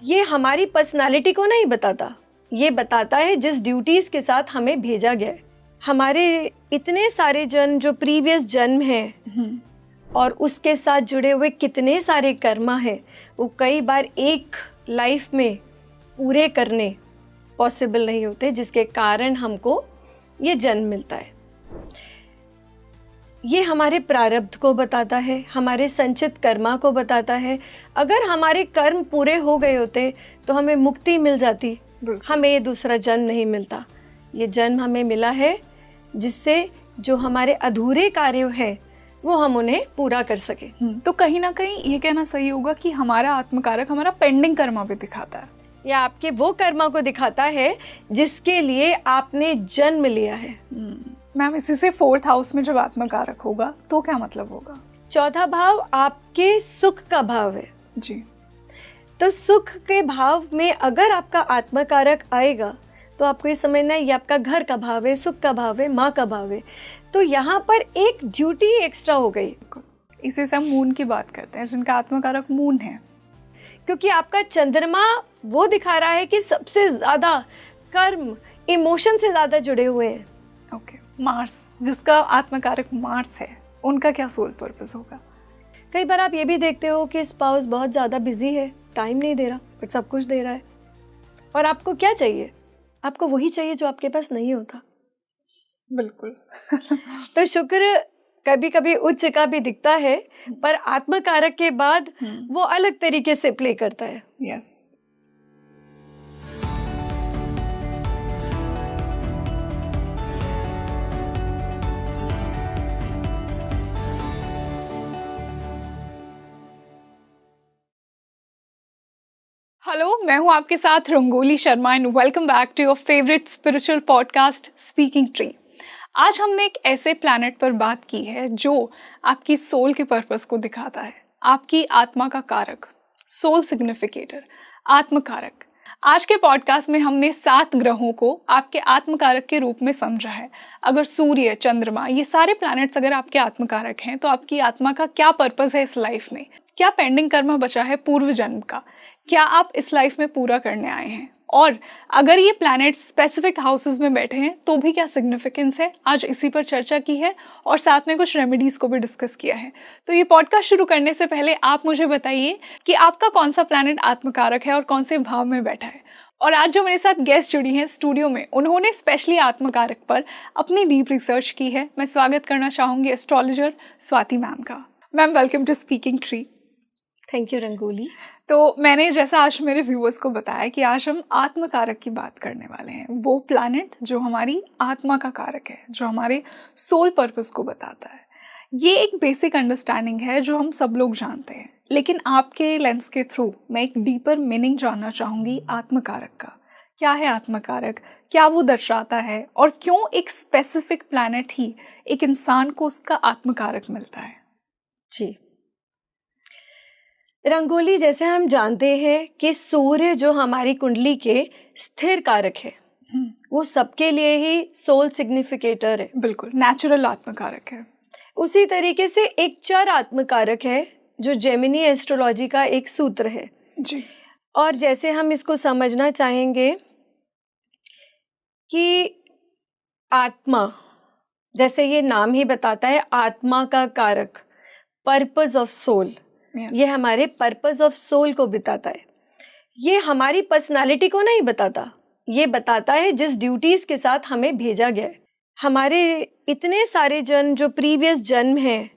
ये हमारी पर्सनालिटी को नहीं बताता, ये बताता है जिस ड्यूटीज के साथ हमें भेजा गया है। हमारे इतने सारे जन्म जो प्रीवियस जन्म है और उसके साथ जुड़े हुए कितने सारे कर्मा है, वो कई बार एक लाइफ में पूरे करने पॉसिबल नहीं होते, जिसके कारण हमको ये जन्म मिलता है। ये हमारे प्रारब्ध को बताता है, हमारे संचित कर्मा को बताता है। अगर हमारे कर्म पूरे हो गए होते तो हमें मुक्ति मिल जाती, हमें ये दूसरा जन्म नहीं मिलता। ये जन्म हमें मिला है जिससे जो हमारे अधूरे कार्य हैं वो हम उन्हें पूरा कर सके। तो कहीं ना कहीं ये कहना सही होगा कि हमारा आत्मकारक हमारा पेंडिंग कर्मा भी दिखाता है, या आपके वो कर्मा को दिखाता है जिसके लिए आपने जन्म लिया है। मैम इसी से 4th हाउस में जब आत्मकारक होगा तो क्या मतलब होगा? 4था भाव आपके सुख का भाव है जी। तो सुख के भाव में अगर आपका आत्मकारक आएगा तो आपको ये समझना है ये आपका घर का भाव है, सुख का भाव है, माँ का भाव है। तो यहाँ पर एक ड्यूटी एक्स्ट्रा हो गई। इसी से हम मून की बात करते हैं, जिनका आत्मकारक मून है, क्योंकि आपका चंद्रमा वो दिखा रहा है कि सबसे ज्यादा कर्म इमोशन से ज्यादा जुड़े हुए हैं। ओके। मार्स, जिसका आत्मकारक मार्स है, उनका क्या सोल पर्पस होगा? कई बार आप ये भी देखते हो कि स्पाउस बहुत ज़्यादा बिजी है, टाइम नहीं दे रहा, बट सब कुछ दे रहा है। और आपको क्या चाहिए? आपको वही चाहिए जो आपके पास नहीं होता। बिल्कुल। तो शुक्र कभी कभी उच्च का भी दिखता है, पर आत्मकारक के बाद वो अलग तरीके से प्ले करता है। यस। हेलो, मैं हूं आपके साथ Rangoli Sharma and welcome back to your favourite spiritual podcast speaking tree. आज हमने एक ऐसे प्लैनेट पर बात की है जो आपकी सोल के पर्पस को दिखाता है, आपकी आत्मा का कारक, सोल सिग्निफिकेटर, आत्मकारक। आज के पॉडकास्ट में हमने 7 ग्रहों को आपके आत्मकारक के रूप में समझा है। अगर सूर्य, चंद्रमा, ये सारे प्लैनेट्स अगर आपके आत्मकारक हैं तो आपकी आत्मा का क्या पर्पस है इस लाइफ में, क्या पेंडिंग कर्म बचा है पूर्व जन्म का, क्या आप इस लाइफ में पूरा करने आए हैं, और अगर ये प्लैनेट स्पेसिफिक हाउसेस में बैठे हैं तो भी क्या सिग्निफिकेंस है। आज इसी पर चर्चा की है और साथ में कुछ रेमेडीज को भी डिस्कस किया है। तो ये पॉडकास्ट शुरू करने से पहले आप मुझे बताइए कि आपका कौन सा प्लैनेट आत्मकारक है और कौन से भाव में बैठा है। और आज जो मेरे साथ गेस्ट जुड़ी हैं स्टूडियो में, उन्होंने स्पेशली आत्मकारक पर अपनी डीप रिसर्च की है। मैं स्वागत करना चाहूँगी एस्ट्रोलॉजर स्वाति मैम का। Ma'am welcome to speaking tree. Thank you Rangoli. तो मैंने जैसा आज मेरे व्यूअर्स को बताया कि आज हम आत्मकारक की बात करने वाले हैं, वो प्लैनेट जो हमारी आत्मा का कारक है, जो हमारे सोल पर्पस को बताता है। ये एक बेसिक अंडरस्टैंडिंग है जो हम सब लोग जानते हैं, लेकिन आपके लेंस के थ्रू मैं एक डीपर मीनिंग जानना चाहूँगी आत्मकारक का। क्या है आत्मकारक, क्या वो दर्शाता है, और क्यों एक स्पेसिफिक प्लैनेट ही एक इंसान को उसका आत्मकारक मिलता है? जी रंगोली, जैसे हम जानते हैं कि सूर्य जो हमारी कुंडली के स्थिर कारक है, वो सबके लिए ही सोल सिग्निफिकेटर है। बिल्कुल, नेचुरल आत्मकारक है। उसी तरीके से एक चर आत्मकारक है जो जेमिनी एस्ट्रोलॉजी का एक सूत्र है जी। और जैसे हम इसको समझना चाहेंगे कि आत्मा, जैसे ये नाम ही बताता है, आत्मा का कारक, पर्पस ऑफ सोल। ये हमारे पर्पस ऑफ सोल को बताता है। ये हमारी पर्सनालिटी को नहीं बताता, ये बताता है जिस ड्यूटीज के साथ हमें भेजा गया है। हमारे इतने सारे जन्म जो प्रीवियस जन्म है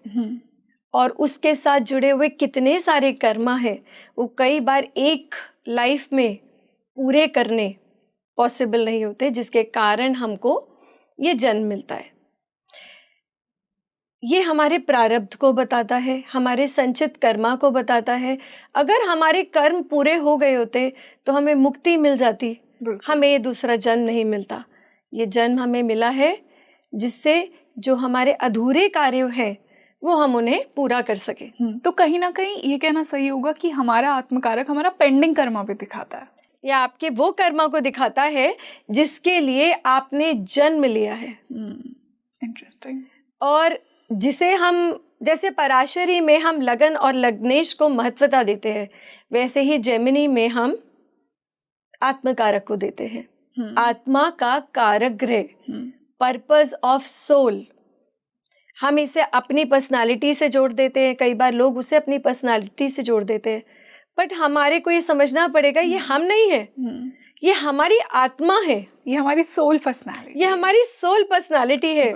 और उसके साथ जुड़े हुए कितने सारे कर्मा है, वो कई बार एक लाइफ में पूरे करने पॉसिबल नहीं होते, जिसके कारण हमको ये जन्म मिलता है। ये हमारे प्रारब्ध को बताता है, हमारे संचित कर्मा को बताता है। अगर हमारे कर्म पूरे हो गए होते तो हमें मुक्ति मिल जाती, हमें ये दूसरा जन्म नहीं मिलता। ये जन्म हमें मिला है जिससे जो हमारे अधूरे कार्य हैं वो हम उन्हें पूरा कर सके। तो कहीं ना कहीं ये कहना सही होगा कि हमारा आत्मकारक हमारा पेंडिंग कर्मा भी दिखाता है, या आपके वो कर्मा को दिखाता है जिसके लिए आपने जन्म लिया है। इंटरेस्टिंग। और जिसे हम, जैसे पराशरी में हम लगन और लग्नेश को महत्वता देते हैं, वैसे ही जेमिनी में हम आत्मकारक को देते हैं। आत्मा का कारक ग्रह, पर्पस ऑफ सोल, हम इसे अपनी पर्सनालिटी से जोड़ देते हैं। कई बार लोग उसे अपनी पर्सनालिटी से जोड़ देते हैं, बट हमारे को ये समझना पड़ेगा ये हम नहीं है, ये हमारी आत्मा है, ये हमारी सोल पर्सनालिटी, ये हमारी सोल पर्सनालिटी है।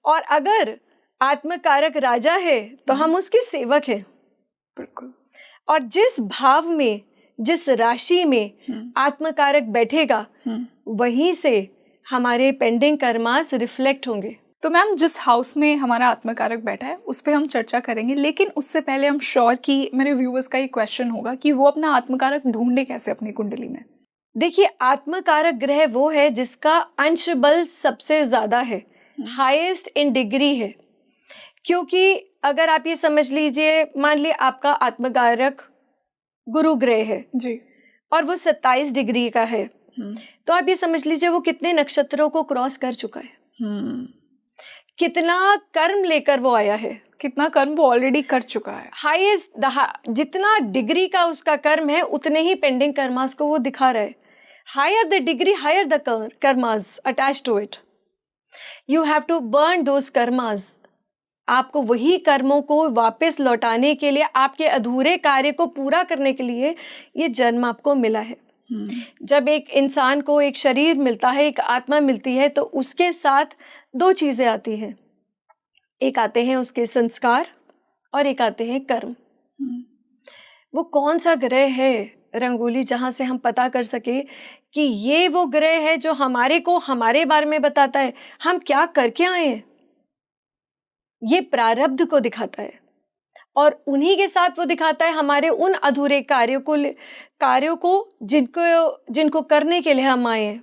और अगर आत्मकारक राजा है तो हम उसके सेवक हैं। बिल्कुल। और जिस भाव में, जिस राशि में आत्मकारक बैठेगा, वहीं से हमारे पेंडिंग कर्मास रिफ्लेक्ट होंगे। तो मैम, जिस हाउस में हमारा आत्मकारक बैठा है उस पर हम चर्चा करेंगे, लेकिन उससे पहले हम श्योर कि मेरे व्यूअर्स का ये क्वेश्चन होगा कि वो अपना आत्मकारक ढूंढे कैसे अपनी कुंडली में। देखिए, आत्मकारक ग्रह वो है जिसका अंश बल सबसे ज्यादा है, हाईएस्ट इन डिग्री है। क्योंकि अगर आप ये समझ लीजिए, मान ली आपका आत्मकारक गुरु ग्रह है जी, और वो 27 डिग्री का है, तो आप ये समझ लीजिए वो कितने नक्षत्रों को क्रॉस कर चुका है, कितना कर्म लेकर वो आया है, कितना कर्म वो ऑलरेडी कर चुका है। हाईएस्ट, जितना डिग्री का उसका कर्म है उतने ही पेंडिंग कर्मास को वो दिखा रहा है। Higher the degree, higher the karmas attach to it, you have to burn those karmas. आपको वही कर्मों को वापस लौटाने के लिए, आपके अधूरे कार्य को पूरा करने के लिए ये जन्म आपको मिला है। जब एक इंसान को एक शरीर मिलता है, एक आत्मा मिलती है, तो उसके साथ दो चीजें आती हैं। एक आते हैं उसके संस्कार और एक आते हैं कर्म। वो कौन सा ग्रह है रंगोली जहां से हम पता कर सके कि ये वो ग्रह है जो हमारे को हमारे बारे में बताता है, हम क्या करके आए हैं, ये प्रारब्ध को दिखाता है। और उन्हीं के साथ वो दिखाता है हमारे उन अधूरे कार्यों को जिनको करने के लिए हम आए हैं।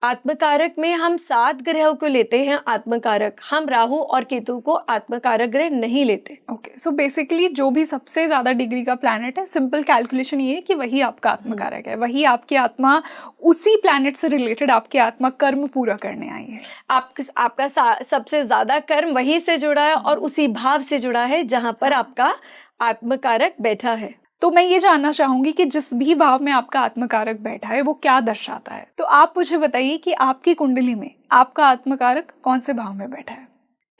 आत्मकारक में हम 7 ग्रहों को लेते हैं आत्मकारक, हम राहु और केतु को आत्मकारक ग्रह नहीं लेते। ओके, सो बेसिकली जो भी सबसे ज्यादा डिग्री का प्लैनेट है, सिंपल कैलकुलेशन ये है कि वही आपका आत्मकारक है, वही आपकी आत्मा, उसी प्लैनेट से रिलेटेड आपकी आत्मा कर्म पूरा करने आई है। आपका सबसे ज्यादा कर्म वही से जुड़ा है और उसी भाव से जुड़ा है जहां पर आपका आत्मकारक बैठा है। तो मैं ये जानना चाहूंगी कि जिस भी भाव में आपका आत्मकारक बैठा है वो क्या दर्शाता है। तो आप मुझे बताइए कि आपकी कुंडली में आपका आत्मकारक कौन से भाव में बैठा है।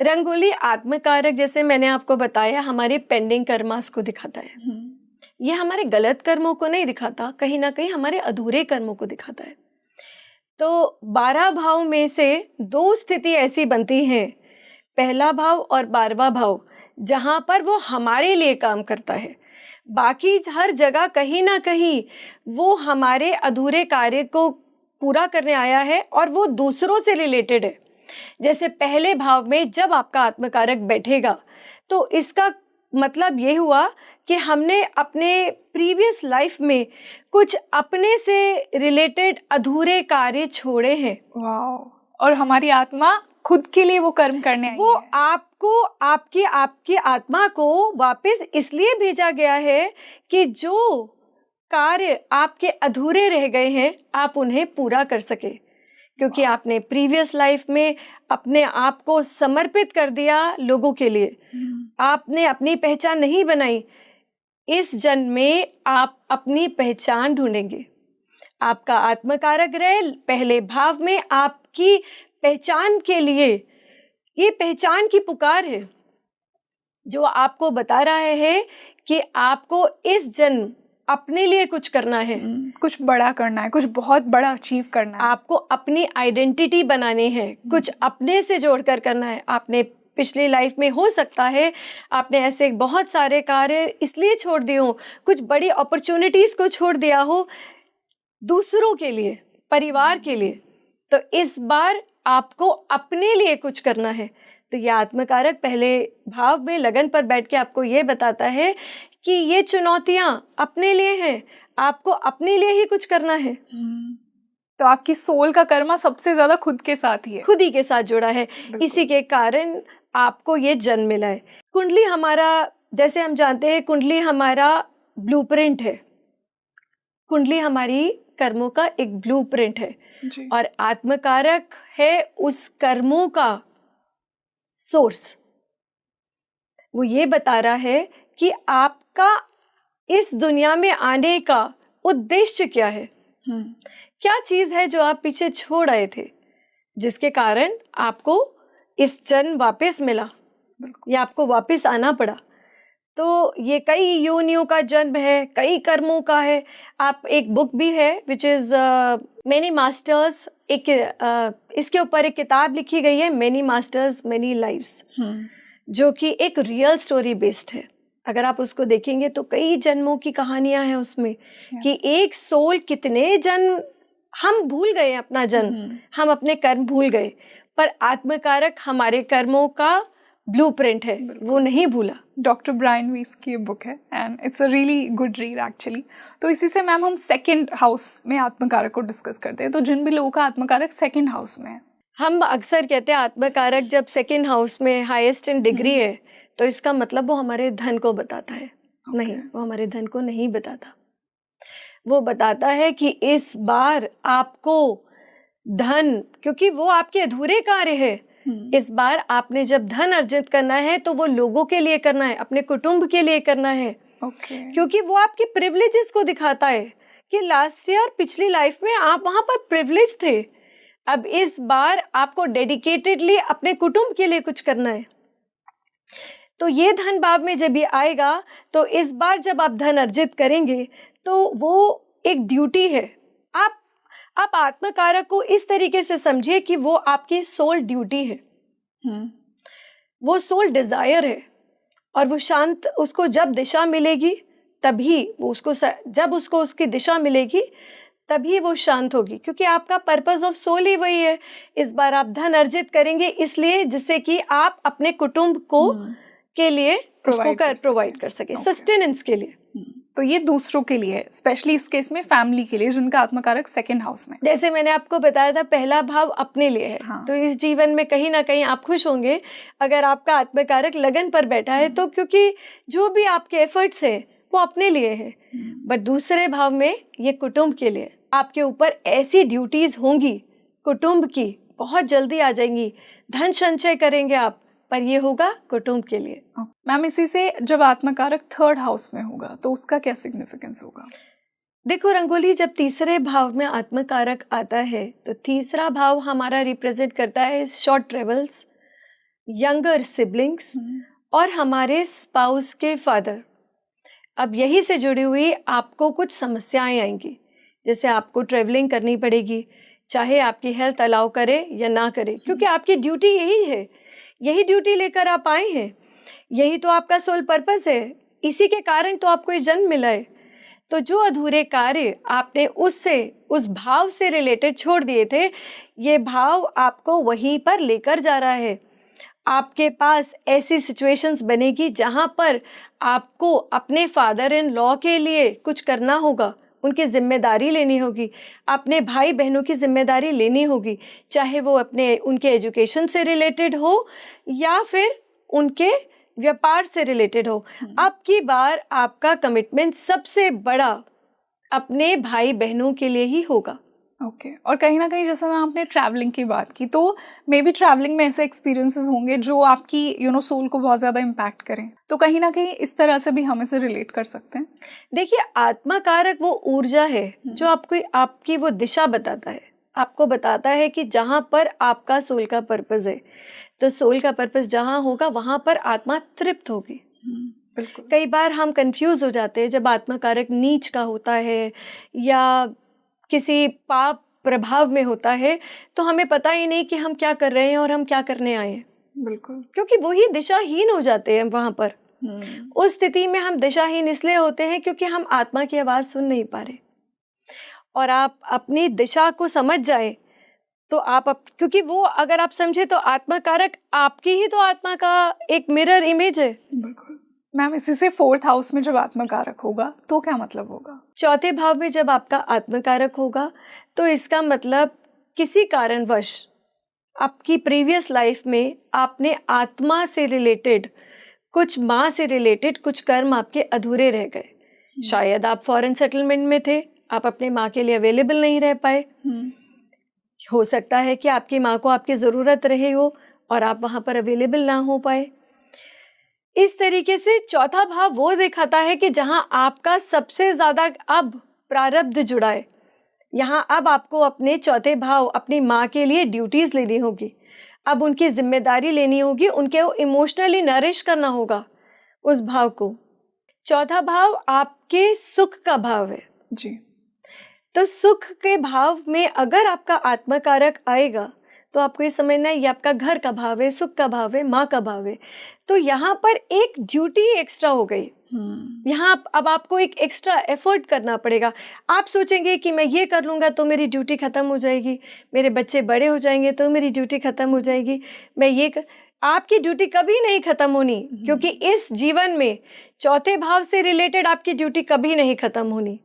रंगोली आत्मकारक, जैसे मैंने आपको बताया, हमारे पेंडिंग कर्मास को दिखाता है। ये हमारे गलत कर्मों को नहीं दिखाता, कहीं ना कहीं हमारे अधूरे कर्मों को दिखाता है। तो 12 भाव में से 2 स्थिति ऐसी बनती है, पहला भाव और 12वां भाव, जहां पर वो हमारे लिए काम करता है। बाकी हर जगह कहीं ना कहीं वो हमारे अधूरे कार्य को पूरा करने आया है और वो दूसरों से रिलेटेड है। जैसे पहले भाव में जब आपका आत्मकारक बैठेगा तो इसका मतलब ये हुआ कि हमने अपने प्रीवियस लाइफ में कुछ अपने से रिलेटेड अधूरे कार्य छोड़े हैं। वाह। और हमारी आत्मा खुद के लिए वो कर्म करने आई वो है। आपको आपकी आत्मा को वापस इसलिए भेजा गया है कि जो कार्य आपके अधूरे रह गए हैं आप उन्हें पूरा कर सके, क्योंकि आपने प्रीवियस लाइफ में अपने आप को समर्पित कर दिया लोगों के लिए, आपने अपनी पहचान नहीं बनाई। इस जन्म में आप अपनी पहचान ढूंढेंगे। आपका आत्मकारक ग्रह पहले भाव में आपकी पहचान के लिए, ये पहचान की पुकार है जो आपको बता रहा है कि आपको इस जन्म अपने लिए कुछ करना है, कुछ बड़ा करना है, कुछ बहुत बड़ा अचीव करना है। आपको अपनी आइडेंटिटी बनानी है, कुछ अपने से जोड़कर करना है। आपने पिछली लाइफ में हो सकता है आपने ऐसे बहुत सारे कार्य इसलिए छोड़ दिए हो, कुछ बड़ी अपॉर्चुनिटीज को छोड़ दिया हो दूसरों के लिए, परिवार के लिए। तो इस बार आपको अपने लिए कुछ करना है। तो यह आत्मकारक पहले भाव में लगन पर बैठ के आपको ये बताता है कि ये चुनौतियां अपने लिए हैं, आपको अपने लिए ही कुछ करना है। तो आपकी सोल का कर्मा सबसे ज्यादा खुद के साथ ही है, खुद ही के साथ जुड़ा है। इसी के कारण आपको ये जन्म मिला है। कुंडली हमारा, जैसे हम जानते हैं, कुंडली हमारा ब्लूप्रिंट है। कुंडली हमारी कर्मों का एक ब्लूप्रिंट है जी। और आत्मकारक है उस कर्मों का सोर्स। वो ये बता रहा है कि आपका इस दुनिया में आने का उद्देश्य क्या है। क्या चीज है जो आप पीछे छोड़ आए थे, जिसके कारण आपको इस जन्म वापस मिला या आपको वापस आना पड़ा। तो ये कई योनियों का जन्म है, कई कर्मों का है। आप एक बुक भी है विच इज मेनी मास्टर्स, एक इसके ऊपर एक किताब लिखी गई है, मेनी मास्टर्स मेनी लाइव्स, जो कि एक रियल स्टोरी बेस्ड है। अगर आप उसको देखेंगे तो कई जन्मों की कहानियां हैं उसमें, कि एक सोल कितने जन्म, हम भूल गए अपना जन्म, हम अपने कर्म भूल गए, पर आत्मकारक हमारे कर्मों का ब्लूप्रिंट है, वो नहीं भूला। डॉक्टर ब्रायन वीस की बुक है and it's a really good read actually. तो इसी से मैम हम सेकंड हाउस में आत्मकारक को डिस्कस करते हैं। तो जिन भी लोगों का आत्मकारक सेकंड हाउस में है, हम अक्सर कहते हैं आत्मकारक जब सेकंड हाउस में हाईएस्ट इन डिग्री है, तो इसका मतलब वो हमारे धन को बताता है। नहीं, वो हमारे धन को नहीं बताता। वो बताता है कि इस बार आपको धन, क्योंकि वो आपके अधूरे कार्य है, इस बार आपने जब धन अर्जित करना है तो वो लोगों के लिए करना है, अपने कुटुंब के लिए करना है। क्योंकि वो आपकी प्रिविलेजेस को दिखाता है कि लास्ट ईयर, पिछली लाइफ में आप वहां पर प्रिविलेज थे, अब इस बार आपको डेडिकेटेडली अपने कुटुंब के लिए कुछ करना है। तो ये धन भाव में जब भी आएगा, तो इस बार जब आप धन अर्जित करेंगे तो वो एक ड्यूटी है। आप आत्मकारक को इस तरीके से समझिए कि वो आपकी सोल ड्यूटी है, वो सोल डिजायर है, और वो शांत, उसको जब दिशा मिलेगी तभी वो उसको, जब उसको उसकी दिशा मिलेगी तभी वो शांत होगी, क्योंकि आपका पर्पस ऑफ सोल ही वही है। इस बार आप धन अर्जित करेंगे इसलिए जिससे कि आप अपने कुटुंब को के लिए उसको प्रोवाइड कर सके, सस्टेनेंस के लिए। तो ये दूसरों के लिए है, स्पेशली इस केस में फैमिली के लिए, जिनका आत्मकारक सेकंड हाउस में। जैसे मैंने आपको बताया था, पहला भाव अपने लिए है। तो इस जीवन में कहीं ना कहीं आप खुश होंगे अगर आपका आत्मकारक लगन पर बैठा है, तो क्योंकि जो भी आपके एफर्ट्स है वो अपने लिए है। बट दूसरे भाव में ये कुटुंब के लिए, आपके ऊपर ऐसी ड्यूटीज होंगी कुटुंब की, बहुत जल्दी आ जाएंगी। धन संचय करेंगे आप, पर ये होगा कुटुंब के लिए। मैम, इसी से जब आत्मकारक थर्ड हाउस में होगा तो उसका क्या सिग्निफिकेंस होगा? देखो रंगोली, जब तीसरे भाव में आत्मकारक आता है तो तीसरा भाव हमारा रिप्रेजेंट करता है शॉर्ट ट्रेवल्स, यंगर सिबलिंग्स और हमारे स्पाउस के फादर। अब यही से जुड़ी हुई आपको कुछ समस्याएं आएंगी, जैसे आपको ट्रेवलिंग करनी पड़ेगी, चाहे आपकी हेल्थ अलाउ करे या ना करे, क्योंकि आपकी ड्यूटी यही है, यही ड्यूटी लेकर आप आए हैं, यही तो आपका सोल पर्पस है, इसी के कारण तो आपको ये जन्म मिला है। तो जो अधूरे कार्य आपने उस भाव से रिलेटेड छोड़ दिए थे, ये भाव आपको वहीं पर लेकर जा रहा है। आपके पास ऐसी सिचुएशंस बनेगी जहां पर आपको अपने फादर इन लॉ के लिए कुछ करना होगा, उनकी जिम्मेदारी लेनी होगी, अपने भाई बहनों की जिम्मेदारी लेनी होगी, चाहे वो उनके एजुकेशन से रिलेटेड हो या फिर उनके व्यापार से रिलेटेड हो। अब की बार आपका कमिटमेंट सबसे बड़ा अपने भाई बहनों के लिए ही होगा। और कहीं ना कहीं जैसे मैं आपने ट्रैवलिंग की बात की, तो मे बी ट्रैवलिंग में ऐसे एक्सपीरियंसेस होंगे जो आपकी सोल को बहुत ज़्यादा इम्पैक्ट करें, तो कहीं ना कहीं इस तरह से भी हम इसे रिलेट कर सकते हैं। देखिए, आत्मकारक वो ऊर्जा है जो आपकी वो दिशा बताता है, आपको बताता है कि जहाँ पर आपका सोल का पर्पस है, तो सोल का पर्पस जहाँ होगा वहाँ पर आत्मा तृप्त होगी। बिल्कुल। कई बार हम कंफ्यूज हो जाते हैं जब आत्मकारक नीच का होता है या किसी पाप प्रभाव में होता है, तो हमें पता ही नहीं कि हम क्या कर रहे हैं और हम क्या करने आए हैं। बिल्कुल, क्योंकि वही दिशाहीन हो जाते हैं वहां पर। उस स्थिति में हम दिशाहीन इसलिए होते हैं क्योंकि हम आत्मा की आवाज सुन नहीं पा रहे। और आप अपनी दिशा को समझ जाए तो क्योंकि वो अगर आप समझे तो आत्मकारक आपकी ही तो आत्मा का एक मिरर इमेज है। बिल्कुल मैम, इसी से फोर्थ हाउस में जब आत्मकारक होगा तो क्या मतलब होगा? चौथे भाव में जब आपका आत्मकारक होगा तो इसका मतलब किसी कारणवश आपकी प्रीवियस लाइफ में आपने आत्मा से रिलेटेड कुछ, माँ से रिलेटेड कुछ कर्म आपके अधूरे रह गए। शायद आप फॉरेन सेटलमेंट में थे, आप अपने माँ के लिए अवेलेबल नहीं रह पाए। हो सकता है कि आपकी माँ को आपकी ज़रूरत रही हो और आप वहाँ पर अवेलेबल ना हो पाए। इस तरीके से चौथा भाव वो दिखाता है कि जहाँ आपका सबसे ज़्यादा अब प्रारब्ध जुड़ा है यहाँ अब आपको अपने चौथे भाव अपनी माँ के लिए ड्यूटीज लेनी होगी, अब उनकी जिम्मेदारी लेनी होगी, उनके इमोशनली नरिश करना होगा उस भाव को। चौथा भाव आपके सुख का भाव है जी। तो सुख के भाव में अगर आपका आत्मकारक आएगा तो आपको ये समझना है ये आपका घर का भाव है, सुख का भाव है, माँ का भाव है। तो यहाँ पर एक ड्यूटी एक्स्ट्रा हो गई। यहाँ अब आपको एक एक्स्ट्रा एफर्ट करना पड़ेगा। आप सोचेंगे कि मैं ये कर लूँगा तो मेरी ड्यूटी ख़त्म हो जाएगी, मेरे बच्चे बड़े हो जाएंगे तो मेरी ड्यूटी ख़त्म हो जाएगी, मैं ये आपकी ड्यूटी कभी नहीं ख़त्म होनी, क्योंकि इस जीवन में चौथे भाव से रिलेटेड आपकी ड्यूटी कभी नहीं ख़त्म होनी,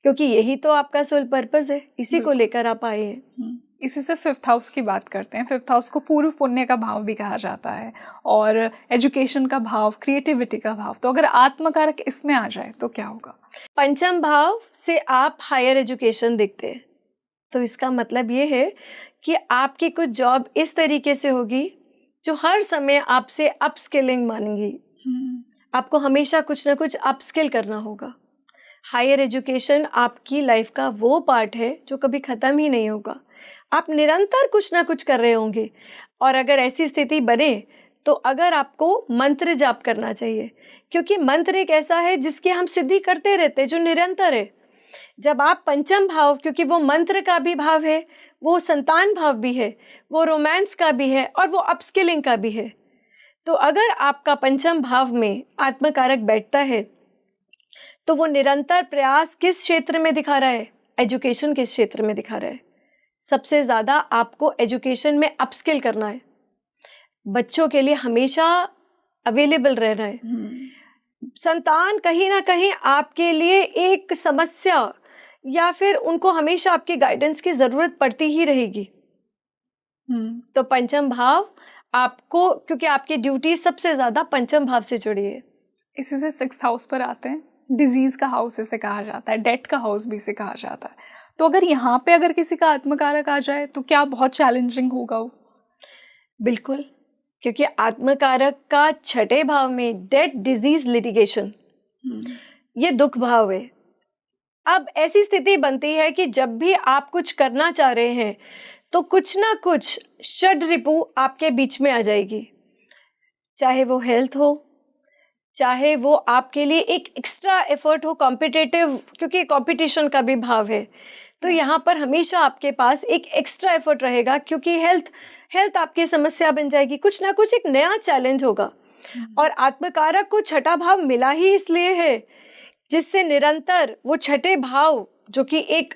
क्योंकि यही तो आपका सोल पर्पस है, इसी को लेकर आप आए हैं। इसी से फिफ्थ हाउस की बात करते हैं। फिफ्थ हाउस को पूर्व पुण्य का भाव भी कहा जाता है और एजुकेशन का भाव, क्रिएटिविटी का भाव। तो अगर आत्मकारक इसमें आ जाए तो क्या होगा? पंचम भाव से आप हायर एजुकेशन देखते हैं तो इसका मतलब ये है कि आपकी कुछ जॉब इस तरीके से होगी जो हर समय आपसे अपस्किलिंग मांगेगी। आपको हमेशा कुछ ना कुछ अपस्किल करना होगा। हायर एजुकेशन आपकी लाइफ का वो पार्ट है जो कभी ख़त्म ही नहीं होगा। आप निरंतर कुछ ना कुछ कर रहे होंगे। और अगर ऐसी स्थिति बने तो अगर आपको मंत्र जाप करना चाहिए, क्योंकि मंत्र एक ऐसा है जिसकी हम सिद्धि करते रहते हैं, जो निरंतर है। जब आप पंचम भाव, क्योंकि वो मंत्र का भी भाव है, वो संतान भाव भी है, वो रोमांस का भी है और वो अपस्किलिंग का भी है। तो अगर आपका पंचम भाव में आत्मकारक बैठता है तो वो निरंतर प्रयास किस क्षेत्र में दिखा रहा है? एजुकेशन के क्षेत्र में दिखा रहा है। सबसे ज़्यादा आपको एजुकेशन में अपस्किल करना है, बच्चों के लिए हमेशा अवेलेबल रहना है। संतान कहीं ना कहीं आपके लिए एक समस्या या फिर उनको हमेशा आपके गाइडेंस की ज़रूरत पड़ती ही रहेगी। तो पंचम भाव आपको, क्योंकि आपकी ड्यूटी सबसे ज़्यादा पंचम भाव से जुड़ी है। इसी से सिक्स्थ हाउस पर आते हैं। डिजीज का हाउस इसे कहा जाता है, डेथ का हाउस भी इसे कहा जाता है। तो अगर यहाँ पे अगर किसी का आत्मकारक आ जाए तो क्या बहुत चैलेंजिंग होगा वो? बिल्कुल, क्योंकि आत्मकारक का छठे भाव में डेथ, डिजीज, लिटिगेशन, ये दुख भाव है। अब ऐसी स्थिति बनती है कि जब भी आप कुछ करना चाह रहे हैं तो कुछ ना कुछ षड रिपु आपके बीच में आ जाएगी, चाहे वो हेल्थ हो, चाहे वो आपके लिए एक एक्स्ट्रा एफर्ट हो, कॉम्पिटिटिव, क्योंकि कंपटीशन का भी भाव है। तो यहाँ पर हमेशा आपके पास एक एक्स्ट्रा एफर्ट रहेगा, क्योंकि हेल्थ आपकी समस्या बन जाएगी, कुछ ना कुछ एक नया चैलेंज होगा। और आत्मकारक को छठा भाव मिला ही इसलिए है जिससे निरंतर वो छठे भाव, जो कि एक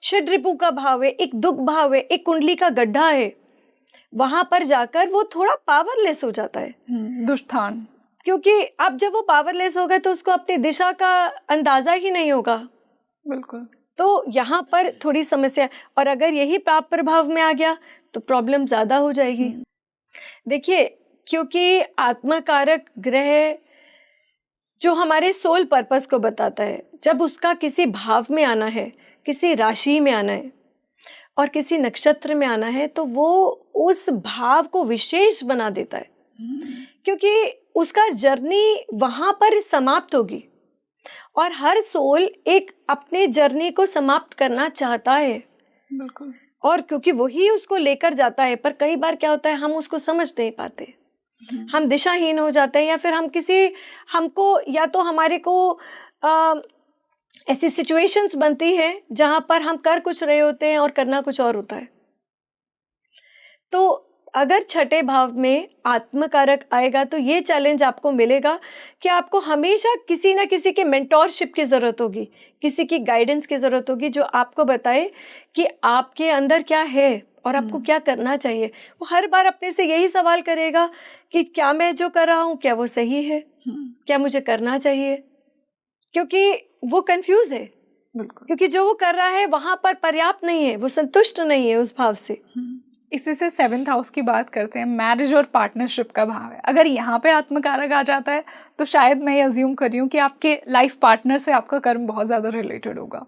षड्रिपु का भाव है, एक दुख भाव है, एक कुंडली का गड्ढा है, वहां पर जाकर वो थोड़ा पावरलेस हो जाता है, दुष्टान। क्योंकि अब जब वो पावरलेस होगा तो उसको अपनी दिशा का अंदाजा ही नहीं होगा। बिल्कुल। तो यहाँ पर थोड़ी समस्या, और अगर यही पाप प्रभाव में आ गया तो प्रॉब्लम ज्यादा हो जाएगी। देखिए, क्योंकि आत्मकारक ग्रह जो हमारे सोल पर्पस को बताता है, जब उसका किसी भाव में आना है, किसी राशि में आना है और किसी नक्षत्र में आना है, तो वो उस भाव को विशेष बना देता है, क्योंकि उसका जर्नी वहां पर समाप्त होगी और हर सोल एक अपने जर्नी को समाप्त करना चाहता है। बिल्कुल। और क्योंकि वही उसको लेकर जाता है, पर कई बार क्या होता है, हम उसको समझ नहीं पाते, हम दिशाहीन हो जाते हैं, या फिर हमको या तो हमारे को ऐसी सिचुएशंस बनती है जहां पर हम कर कुछ रहे होते हैं और करना कुछ और होता है। तो अगर छठे भाव में आत्मकारक आएगा तो ये चैलेंज आपको मिलेगा कि आपको हमेशा किसी ना किसी के मेंटोरशिप की ज़रूरत होगी, किसी की गाइडेंस की ज़रूरत होगी, जो आपको बताए कि आपके अंदर क्या है और आपको क्या करना चाहिए। वो हर बार अपने से यही सवाल करेगा कि क्या मैं जो कर रहा हूँ क्या वो सही है, क्या मुझे करना चाहिए, क्योंकि वो कंफ्यूज है। बिल्कुल। क्योंकि जो वो कर रहा है वहां पर पर्याप्त नहीं है, वो संतुष्ट नहीं है उस भाव से। इसी से सेवेंथ हाउस की बात करते हैं। मैरिज और पार्टनरशिप का भाव है। अगर यहाँ पे आत्मकारक आ जाता है तो शायद मैं ये अज्यूम कर रही हूँ कि आपके लाइफ पार्टनर से आपका कर्म बहुत ज़्यादा रिलेटेड होगा।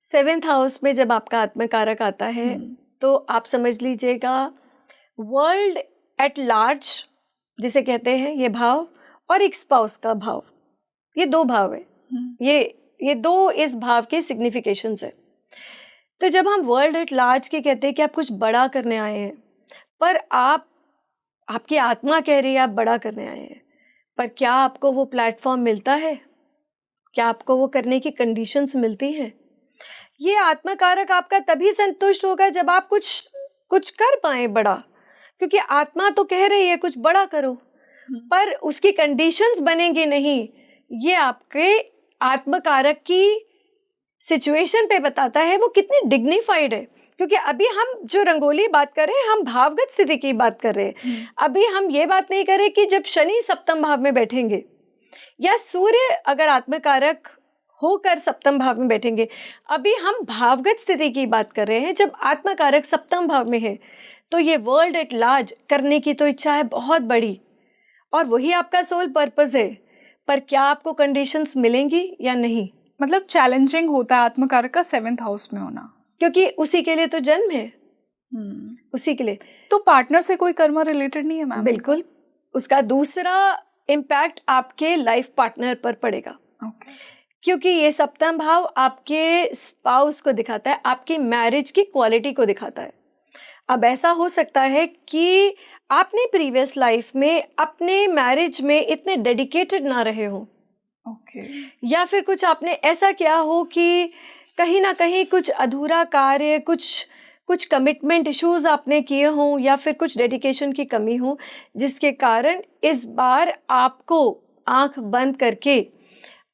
सेवेंथ हाउस में जब आपका आत्मकारक आता है तो आप समझ लीजिएगा वर्ल्ड एट लार्ज जिसे कहते हैं ये भाव, और एक स्पाउस का भाव, ये दो भाव है। ये ये दो इस भाव के सिग्निफिकेशंस है। तो जब हम वर्ल्ड एट लार्ज के कहते हैं कि आप कुछ बड़ा करने आए हैं, पर आपकी आत्मा कह रही है आप बड़ा करने आए हैं, पर क्या आपको वो प्लेटफॉर्म मिलता है? क्या आपको वो करने की कंडीशंस मिलती हैं? ये आत्मकारक आपका तभी संतुष्ट होगा जब आप कुछ कर पाए बड़ा, क्योंकि आत्मा तो कह रही है कुछ बड़ा करो, पर उसकी कंडीशंस बनेंगी नहीं। ये आपके आत्मकारक की सिचुएशन पे बताता है वो कितनी डिग्निफाइड है। क्योंकि अभी हम जो रंगोली बात कर रहे हैं, हम भावगत स्थिति की बात कर रहे हैं। अभी हम ये बात नहीं कर रहे कि जब शनि सप्तम भाव में बैठेंगे या सूर्य अगर आत्मकारक होकर सप्तम भाव में बैठेंगे। अभी हम भावगत स्थिति की बात कर रहे हैं। जब आत्मकारक सप्तम भाव में है तो ये वर्ल्ड एट लार्ज करने की तो इच्छा है बहुत बड़ी, और वही आपका सोल पर्पस है। पर क्या आपको कंडीशंस मिलेंगी या नहीं? मतलब चैलेंजिंग होता है आत्मकारक का 7th हाउस में होना, क्योंकि उसी के लिए तो जन्म है। उसी के लिए तो पार्टनर से कोई कर्मा रिलेटेड नहीं है मैम? बिल्कुल, उसका दूसरा इम्पैक्ट आपके लाइफ पार्टनर पर पड़ेगा। क्योंकि ये सप्तम भाव आपके स्पाउस को दिखाता है, आपकी मैरिज की क्वालिटी को दिखाता है। अब ऐसा हो सकता है कि आपने प्रीवियस लाइफ में अपने मैरिज में इतने डेडिकेटेड ना रहे हो, या फिर कुछ आपने ऐसा किया हो कि कहीं ना कहीं कुछ अधूरा कार्य, कुछ कमिटमेंट इश्यूज आपने किए हों, या फिर कुछ डेडिकेशन की कमी हो, जिसके कारण इस बार आपको आंख बंद करके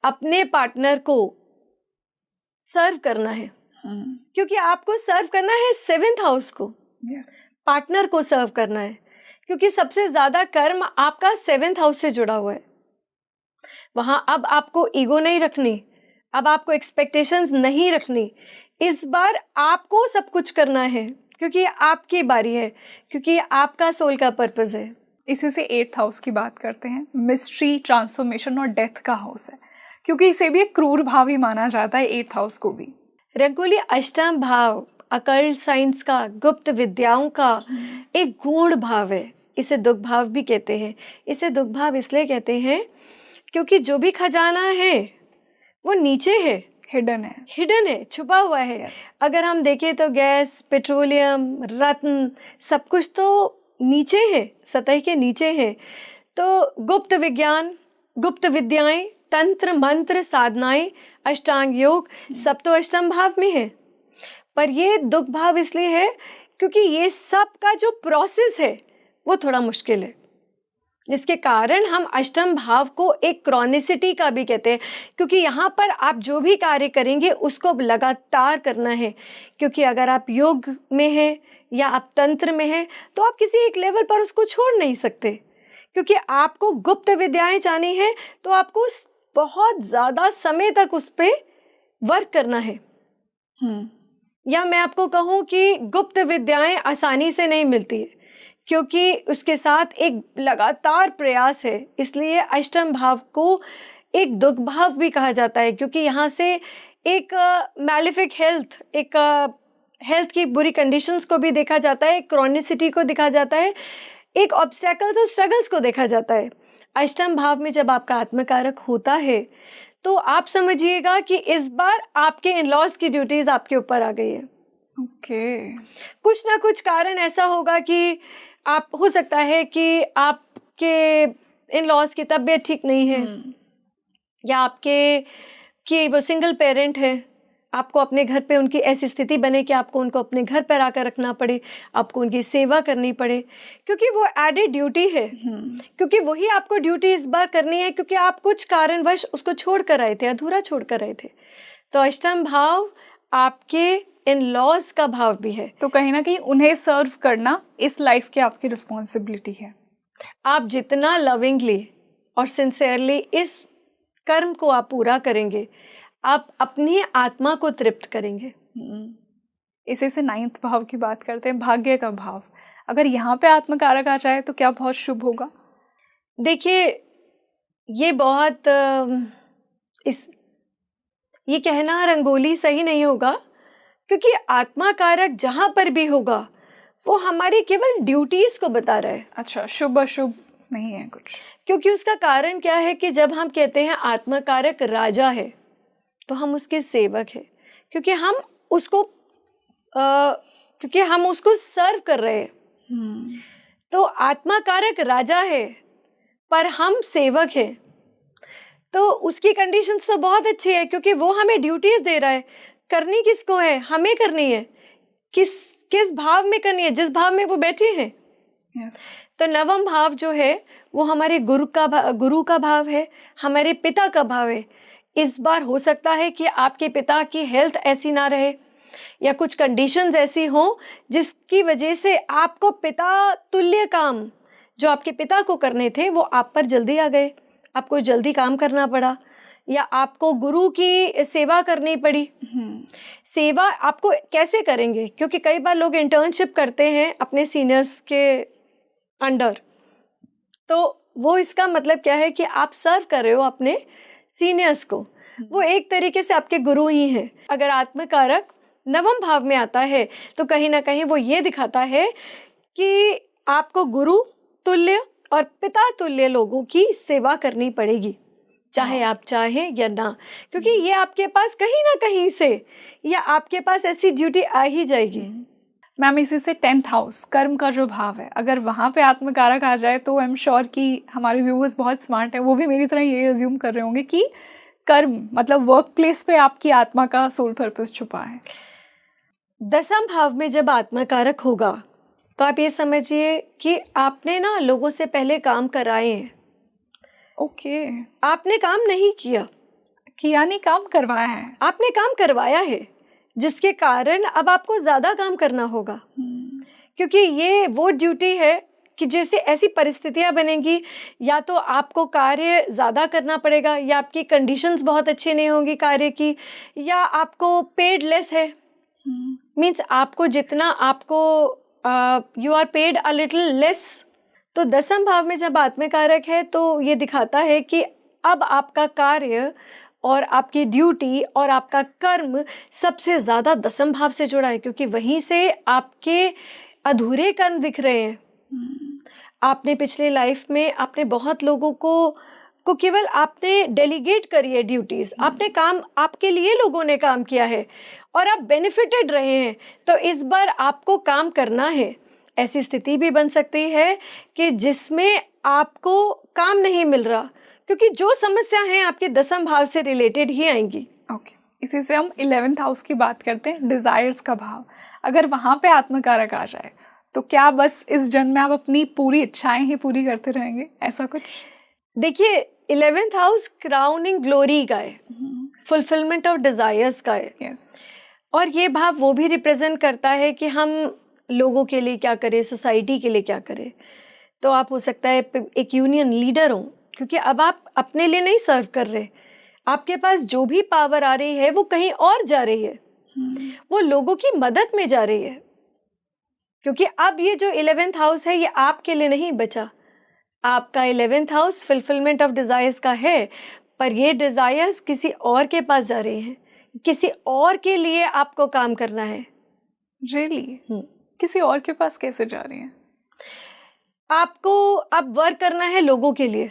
अपने पार्टनर को सर्व करना है। क्योंकि आपको सर्व करना है 7th हाउस को, पार्टनर को सर्व करना है, क्योंकि सबसे ज्यादा कर्म आपका 7th हाउस से जुड़ा हुआ है। वहां अब आपको ईगो नहीं रखनी, अब आपको एक्सपेक्टेशंस नहीं रखनी। इस बार आपको सब कुछ करना है, क्योंकि आपकी बारी है, क्योंकि आपका सोल का पर्पस है। इसी से 8th हाउस की बात करते हैं। मिस्ट्री, ट्रांसफॉर्मेशन और डेथ का हाउस है, क्योंकि इसे भी एक क्रूर भाव ही माना जाता है 8th हाउस को भी। रंगोली अष्टम भाव अकल्ट साइंस का, गुप्त विद्याओं का एक गूढ़ भाव है। इसे दुख भाव भी कहते हैं। इसे दुख भाव इसलिए कहते हैं क्योंकि जो भी खजाना है वो नीचे है, हिडन है, छुपा हुआ है। अगर हम देखें तो गैस, पेट्रोलियम, रत्न, सब कुछ तो नीचे है, सतह के नीचे है। तो गुप्त विज्ञान, गुप्त विद्याएं, तंत्र मंत्र, साधनाएं, अष्टांग योग, सब तो अष्टम भाव में है। पर ये दुख भाव इसलिए है क्योंकि ये सब का जो प्रोसेस है वो थोड़ा मुश्किल है, जिसके कारण हम अष्टम भाव को एक क्रॉनिसिटी का भी कहते हैं। क्योंकि यहाँ पर आप जो भी कार्य करेंगे उसको लगातार करना है। क्योंकि अगर आप योग में हैं या आप तंत्र में हैं तो आप किसी एक लेवल पर उसको छोड़ नहीं सकते। क्योंकि आपको गुप्त विद्याएं जानी है तो आपको बहुत ज़्यादा समय तक उस पर वर्क करना है। या मैं आपको कहूँ कि गुप्त विद्याएं आसानी से नहीं मिलती है, क्योंकि उसके साथ एक लगातार प्रयास है। इसलिए अष्टम भाव को एक दुख भाव भी कहा जाता है, क्योंकि यहाँ से एक मैलिफिक हेल्थ, एक हेल्थ की बुरी कंडीशंस को भी देखा जाता है, क्रॉनिसिटी को देखा जाता है, एक ऑब्स्टेकल्स और स्ट्रगल्स को देखा जाता है। अष्टम भाव में जब आपका आत्मकारक होता है तो आप समझिएगा कि इस बार आपके इन-लॉज की ड्यूटीज आपके ऊपर आ गई है। कुछ ना कुछ कारण ऐसा होगा कि आप, हो सकता है कि आपके इन-लॉज की तबीयत ठीक नहीं है, या कि वो सिंगल पेरेंट है, आपको अपने घर पे उनकी ऐसी स्थिति बने कि आपको उनको अपने घर पर आकर रखना पड़े, आपको उनकी सेवा करनी पड़े, क्योंकि वो एडेड ड्यूटी है। क्योंकि वही आपको ड्यूटी इस बार करनी है, क्योंकि आप कुछ कारणवश उसको छोड़ कर आए थे, अधूरा छोड़ कर आए थे। तो अष्टम भाव आपके इन लॉज का भाव भी है। तो कहीं ना कहीं उन्हें सर्व करना इस लाइफ की आपकी रिस्पॉन्सिबिलिटी है। आप जितना लविंगली और सिंसियरली इस कर्म को आप पूरा करेंगे, आप अपनी आत्मा को तृप्त करेंगे। इसी से 9th भाव की बात करते हैं, भाग्य का भाव। अगर यहाँ पे आत्मकारक आ जाए तो क्या बहुत शुभ होगा? देखिए, ये बहुत ये कहना रंगोली सही नहीं होगा, क्योंकि आत्मकारक जहाँ पर भी होगा वो हमारी केवल ड्यूटीज को बता रहा है। अच्छा, शुभ अशुभ नहीं है कुछ? क्योंकि उसका कारण क्या है कि जब हम कहते हैं आत्मकारक राजा है, तो हम उसके सेवक हैं, क्योंकि हम उसको सर्व कर रहे हैं। तो आत्मा कारक राजा है पर हम सेवक हैं, तो उसकी कंडीशंस तो बहुत अच्छी है, क्योंकि वो हमें ड्यूटीज दे रहा है। करनी किसको है? हमें करनी है। किस भाव में करनी है? जिस भाव में वो बैठे हैं। तो नवम भाव जो है वो हमारे गुरु का भाव है, हमारे पिता का भाव है। इस बार हो सकता है कि आपके पिता की हेल्थ ऐसी ना रहे या कुछ कंडीशंस ऐसी हो जिसकी वजह से आपको पिता तुल्य काम जो आपके पिता को करने थे वो आप पर जल्दी आ गए, आपको जल्दी काम करना पड़ा, या आपको गुरु की सेवा करनी पड़ी। सेवा आपको कैसे करेंगे? क्योंकि कई बार लोग इंटर्नशिप करते हैं अपने सीनियर्स के अंडर, तो वो इसका मतलब क्या है कि आप सर्व कर रहे हो अपने सीनियर्स को। वो एक तरीके से आपके गुरु ही हैं। अगर आत्मकारक नवम भाव में आता है तो कहीं ना कहीं वो ये दिखाता है कि आपको गुरु तुल्य और पिता तुल्य लोगों की सेवा करनी पड़ेगी, चाहे आप चाहें या ना, क्योंकि ये आपके पास कहीं ना कहीं से या आपके पास ऐसी ड्यूटी आ ही जाएगी। मैम, इसी से 10th हाउस कर्म का जो भाव है, अगर वहाँ पे आत्मकारक आ जाए तो आई एम श्योर कि हमारे व्यूअर्स बहुत स्मार्ट है, वो भी मेरी तरह ये अज्यूम कर रहे होंगे कि कर्म मतलब वर्क प्लेस पे आपकी आत्मा का सोल पर्पस छुपा है। 10वां भाव में जब आत्मकारक होगा तो आप ये समझिए कि आपने ना लोगों से पहले काम कराए हैं। ओके। आपने काम नहीं किया नहीं, काम करवाया है। आपने काम करवाया है, जिसके कारण अब आपको ज्यादा काम करना होगा। क्योंकि ये वो ड्यूटी है कि जैसे ऐसी परिस्थितियां बनेंगी, या तो आपको कार्य ज्यादा करना पड़ेगा, या आपकी कंडीशंस बहुत अच्छी नहीं होंगी कार्य की, या आपको पेड लेस है। मीन्स आपको जितना आपको you are paid a little less. तो 10वां भाव में जब आत्मकारक है तो ये दिखाता है कि अब आपका कार्य और आपकी ड्यूटी और आपका कर्म सबसे ज्यादा 10वां भाव से जुड़ा है, क्योंकि वहीं से आपके अधूरे कर्म दिख रहे हैं। आपने पिछले लाइफ में आपने बहुत लोगों को केवल आपने डेलीगेट करी है ड्यूटीज, आपने काम, आपके लिए लोगों ने काम किया है और आप बेनिफिटेड रहे हैं। तो इस बार आपको काम करना है। ऐसी स्थिति भी बन सकती है कि जिसमें आपको काम नहीं मिल रहा, क्योंकि जो समस्या है आपके 10वां भाव से रिलेटेड ही आएंगी। ओके। इसी से हम 11th हाउस की बात करते हैं, डिजायर्स का भाव। अगर वहाँ पे आत्मकारक आ जाए तो क्या बस इस जन्म में आप अपनी पूरी इच्छाएं ही पूरी करते रहेंगे, ऐसा कुछ? देखिए, 11th हाउस क्राउनिंग ग्लोरी का है, फुलफिलमेंट ऑफ डिजायर्स का है। yes. और ये भाव वो भी रिप्रेजेंट करता है कि हम लोगों के लिए क्या करें, सोसाइटी के लिए क्या करें। तो आप हो सकता है एक यूनियन लीडर हो, क्योंकि अब आप अपने लिए नहीं सर्व कर रहे, आपके पास जो भी पावर आ रही है वो कहीं और जा रही है, वो लोगों की मदद में जा रही है। क्योंकि अब ये जो 11th हाउस है ये आपके लिए नहीं बचा। आपका 11th house fulfilment of desires का है, पर ये डिजायर्स किसी और के पास जा रही हैं, किसी और के लिए आपको काम करना है। रियली? किसी और के पास कैसे जा रही हैं? आपको अब वर्क करना है लोगों के लिए,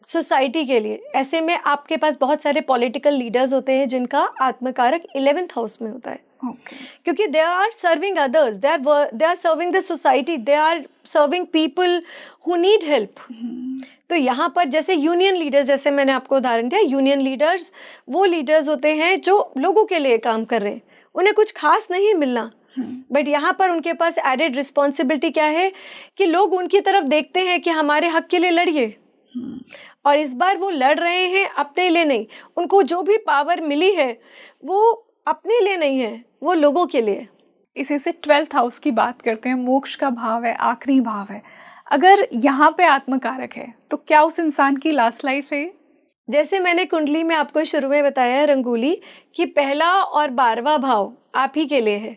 सोसाइटी के लिए। ऐसे में आपके पास बहुत सारे पॉलिटिकल लीडर्स होते हैं जिनका आत्मकारक 11th हाउस में होता है। Okay. क्योंकि they are serving others, they are serving the society, they are serving people who need help. तो यहाँ पर जैसे यूनियन लीडर्स, जैसे मैंने आपको उदाहरण दिया, यूनियन लीडर्स वो लीडर्स होते हैं जो लोगों के लिए काम कर रहे हैं, उन्हें कुछ खास नहीं मिलना, बट यहाँ पर उनके पास एडेड रिस्पॉन्सिबिलिटी क्या है कि लोग उनकी तरफ देखते हैं कि हमारे हक के लिए लड़िए। और इस बार वो लड़ रहे हैं अपने लिए नहीं, उनको जो भी पावर मिली है वो अपने लिए नहीं है, वो लोगों के लिए। इसी से 12th हाउस की बात करते हैं, मोक्ष का भाव है, आखिरी भाव है। अगर यहाँ पे आत्मकारक है तो क्या उस इंसान की लास्ट लाइफ है? जैसे मैंने कुंडली में आपको शुरू में बताया है रंगोली, कि पहला और 12वां भाव आप ही के लिए है,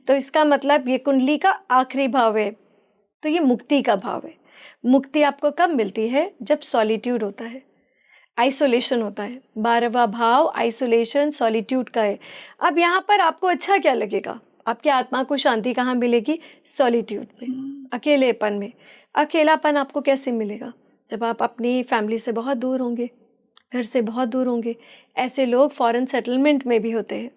तो इसका मतलब ये कुंडली का आखिरी भाव है, तो ये मुक्ति का भाव है। मुक्ति आपको कब मिलती है? जब सॉलिट्यूड होता है, आइसोलेशन होता है। 12वां भाव आइसोलेशन, सॉलिट्यूड का है। अब यहाँ पर आपको अच्छा क्या लगेगा? आपकी आत्मा को शांति कहाँ मिलेगी? सॉलिट्यूड में, अकेलेपन में। अकेलापन आपको कैसे मिलेगा? जब आप अपनी फैमिली से बहुत दूर होंगे, घर से बहुत दूर होंगे। ऐसे लोग फॉरेन सेटलमेंट में भी होते हैं,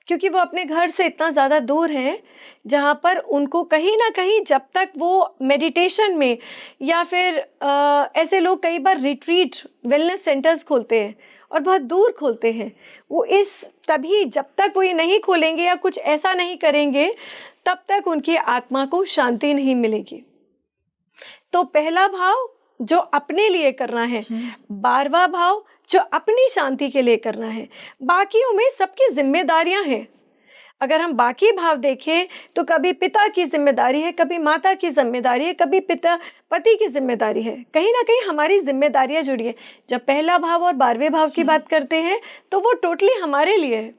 क्योंकि वो अपने घर से इतना ज़्यादा दूर हैं जहाँ पर उनको कहीं ना कहीं, जब तक वो मेडिटेशन में, या फिर ऐसे लोग कई बार रिट्रीट वेलनेस सेंटर्स खोलते हैं और बहुत दूर खोलते हैं। वो तभी जब तक वो ये नहीं खोलेंगे या कुछ ऐसा नहीं करेंगे, तब तक उनकी आत्मा को शांति नहीं मिलेगी। तो पहला भाव जो अपने लिए करना है, 12वां भाव जो अपनी शांति के लिए करना है। बाकियों में सबकी जिम्मेदारियां हैं। अगर हम बाकी भाव देखें तो कभी पिता की जिम्मेदारी है, कभी माता की जिम्मेदारी है, कभी पति की जिम्मेदारी है। कहीं ना कहीं हमारी जिम्मेदारियां जुड़ी है। जब पहला भाव और 12वें भाव की बात करते हैं तो वो टोटली हमारे लिए है,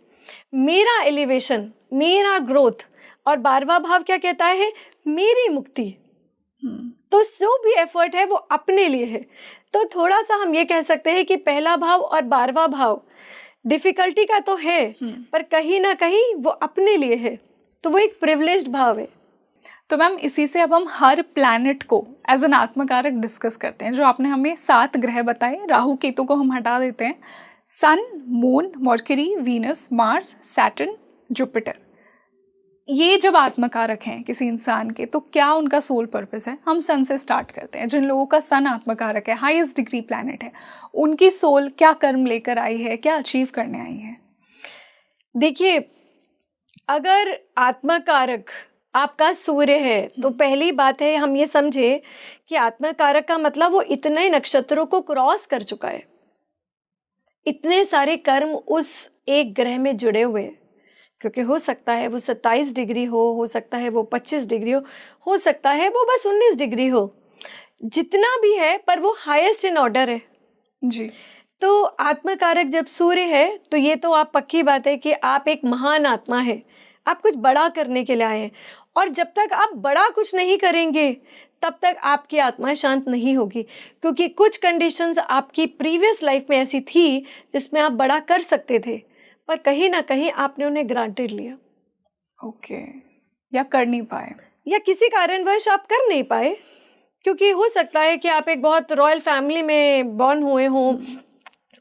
मेरा एलिवेशन, मेरा ग्रोथ। और 12वां भाव क्या कहता है? मेरी मुक्ति। तो जो भी एफर्ट है वो अपने लिए है। तो थोड़ा सा हम ये कह सकते हैं कि पहला भाव और 12वां भाव डिफिकल्टी का तो है, पर कहीं ना कहीं वो अपने लिए है, तो वो एक प्रिविलेज्ड भाव है। तो मैम इसी से अब हम हर प्लैनेट को एज एन आत्मकारक डिस्कस करते हैं। जो आपने हमें 7 ग्रह बताए, राहु केतु को हम हटा देते हैं। Sun, moon, Mercury, Venus, Mars, Saturn, Jupiter, ये जब आत्मकारक हैं किसी इंसान के, तो क्या उनका सोल पर्पस है? हम सन से स्टार्ट करते हैं। जिन लोगों का सन आत्मकारक है, हाईएस्ट डिग्री प्लैनेट है, उनकी सोल क्या कर्म लेकर आई है, क्या अचीव करने आई है? देखिए, अगर आत्मकारक आपका सूर्य है तो पहली बात है हम ये समझे कि आत्मकारक का मतलब वो इतने नक्षत्रों को क्रॉस कर चुका है। इतने सारे कर्म उस एक ग्रह में जुड़े हुए हैं, क्योंकि हो सकता है वो 27 डिग्री हो सकता है वो 25 डिग्री हो सकता है वो बस 19 डिग्री हो, जितना भी है, पर वो हाईएस्ट इन ऑर्डर है जी। तो आत्मकारक जब सूर्य है तो ये तो आप पक्की बात है कि आप एक महान आत्मा है, आप कुछ बड़ा करने के लिए आए हैं। और जब तक आप बड़ा कुछ नहीं करेंगे तब तक आपकी आत्मा शांत नहीं होगी, क्योंकि कुछ कंडीशंस आपकी प्रीवियस लाइफ में ऐसी थी जिसमें आप बड़ा कर सकते थे, पर कहीं ना कहीं आपने उन्हें ग्रांटेड लिया। ओके। या कर नहीं पाए, या किसी कारणवश आप कर नहीं पाए, क्योंकि हो सकता है कि आप एक बहुत रॉयल फैमिली में बॉर्न हुए हों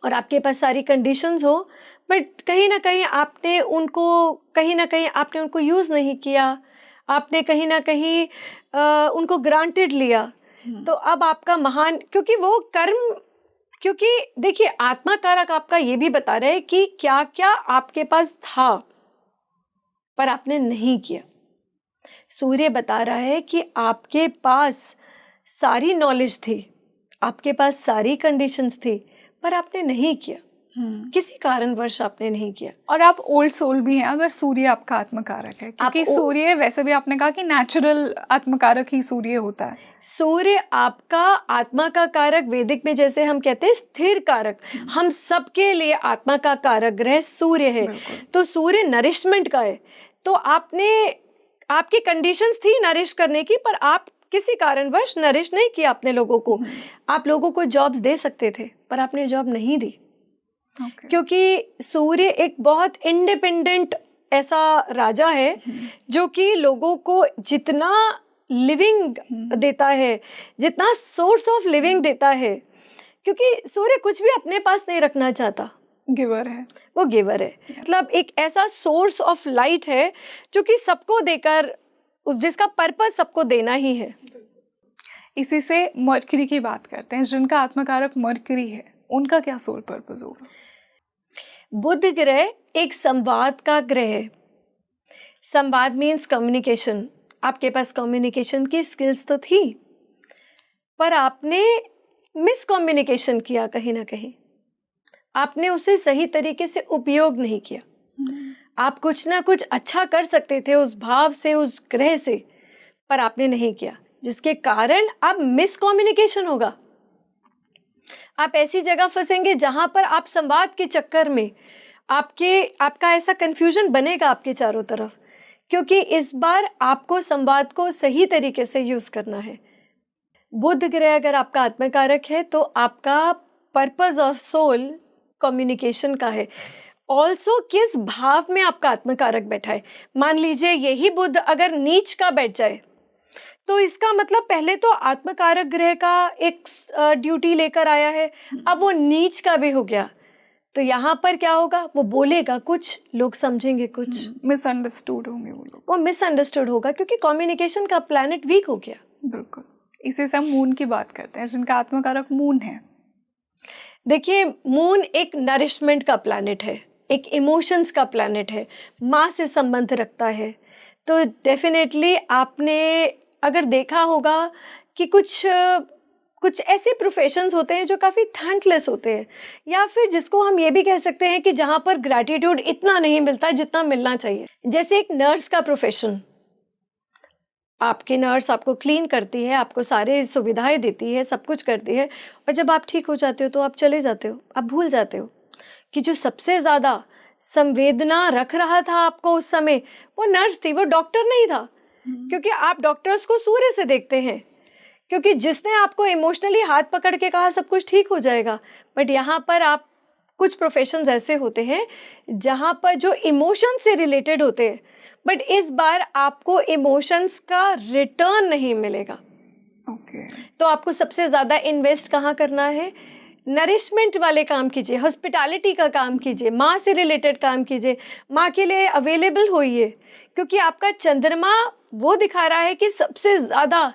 और आपके पास सारी कंडीशंस हो, बट कहीं ना कहीं आपने उनको यूज़ नहीं किया, आपने कहीं ना कहीं उनको ग्रांटेड लिया। तो अब आपका महान, क्योंकि वो कर्म, क्योंकि देखिए आत्माकारक आपका ये भी बता रहे हैं कि क्या क्या आपके पास था पर आपने नहीं किया। सूर्य बता रहा है कि आपके पास सारी नॉलेज थी, आपके पास सारी कंडीशंस थी, पर आपने नहीं किया, किसी कारणवश आपने नहीं किया। और आप ओल्ड सोल भी हैं अगर सूर्य आपका आत्मकारक है, क्योंकि सूर्य वैसे भी आपने कहा कि नेचुरल आत्मकारक ही सूर्य होता है। सूर्य आपका आत्मा का कारक, वैदिक में जैसे हम कहते हैं स्थिर कारक, हम सबके लिए आत्मा का कारक ग्रह सूर्य है। तो सूर्य नरिशमेंट का है, तो आपकी कंडीशंस थी नरिश करने की, पर आप किसी कारणवश नरिश नहीं किया अपने लोगों को। आप लोगों को जॉब्स दे सकते थे पर आपने जॉब नहीं दी। क्योंकि सूर्य एक बहुत इंडिपेंडेंट ऐसा राजा है जो कि लोगों को जितना लिविंग देता है, जितना सोर्स ऑफ लिविंग देता है, क्योंकि सूर्य कुछ भी अपने पास नहीं रखना चाहता, गिवर है, वो गिवर है। मतलब एक ऐसा सोर्स ऑफ लाइट है जो कि सबको देकर, जिसका पर्पस सबको देना ही है। इसी से मर्क्यूरी की बात करते हैं। जिनका आत्मकारक मर्क्यूरी है उनका क्या सोल पर्पस होगा? बुध ग्रह एक संवाद का ग्रह है। संवाद मीन्स कम्युनिकेशन। आपके पास कम्युनिकेशन की स्किल्स तो थी, पर आपने मिसकम्युनिकेशन किया, कहीं ना कहीं आपने उसे सही तरीके से उपयोग नहीं किया। आप कुछ ना कुछ अच्छा कर सकते थे उस भाव से, उस ग्रह से, पर आपने नहीं किया, जिसके कारण अब मिसकम्युनिकेशन होगा। आप ऐसी जगह फंसेंगे जहां पर आप संवाद के चक्कर में आपका ऐसा कंफ्यूजन बनेगा आपके चारों तरफ, क्योंकि इस बार आपको संवाद को सही तरीके से यूज करना है। बुध ग्रह अगर आपका आत्मकारक है तो आपका पर्पस ऑफ सोल कम्युनिकेशन का है। ऑल्सो किस भाव में आपका आत्मकारक बैठा है। मान लीजिए यही बुध अगर नीच का बैठ जाए तो इसका मतलब पहले तो आत्मकारक ग्रह का एक ड्यूटी लेकर आया है, अब वो नीच का भी हो गया, तो यहाँ पर क्या होगा, वो बोलेगा कुछ, लोग समझेंगे कुछ, मिसअंडरस्टूड होंगे वो लोग, वो मिसअंडरस्टूड होगा क्योंकि कम्युनिकेशन का प्लैनेट वीक हो गया। बिल्कुल। इसी से हम मून की बात करते हैं, जिनका आत्मकारक मून है। देखिए, मून एक नरिशमेंट का प्लैनेट है, एक इमोशंस का प्लैनेट है, माँ से संबंध रखता है। तो डेफिनेटली आपने अगर देखा होगा कि कुछ ऐसे प्रोफेशंस होते हैं जो काफ़ी थैंकलेस होते हैं, या फिर जिसको हम ये भी कह सकते हैं कि जहाँ पर ग्रैटिट्यूड इतना नहीं मिलता जितना मिलना चाहिए। जैसे एक नर्स का प्रोफेशन, आपकी नर्स आपको क्लीन करती है, आपको सारे सुविधाएं देती है, सब कुछ करती है, और जब आप ठीक हो जाते हो तो आप चले जाते हो, आप भूल जाते हो कि जो सबसे ज़्यादा संवेदना रख रहा था आपको उस समय, वो नर्स थी, वो डॉक्टर नहीं था। क्योंकि आप डॉक्टर्स को सूर्य से देखते हैं, क्योंकि जिसने आपको इमोशनली हाथ पकड़ के कहा सब कुछ ठीक हो जाएगा। बट यहाँ पर आप, कुछ प्रोफेशंस ऐसे होते हैं जहाँ पर जो इमोशन से रिलेटेड होते हैं, बट इस बार आपको इमोशंस का रिटर्न नहीं मिलेगा। तो आपको सबसे ज़्यादा इन्वेस्ट कहाँ करना है? नरिशमेंट वाले काम कीजिए, हॉस्पिटैलिटी का काम कीजिए, माँ से रिलेटेड काम कीजिए, माँ के लिए अवेलेबल होइए, क्योंकि आपका चंद्रमा वो दिखा रहा है कि सबसे ज़्यादा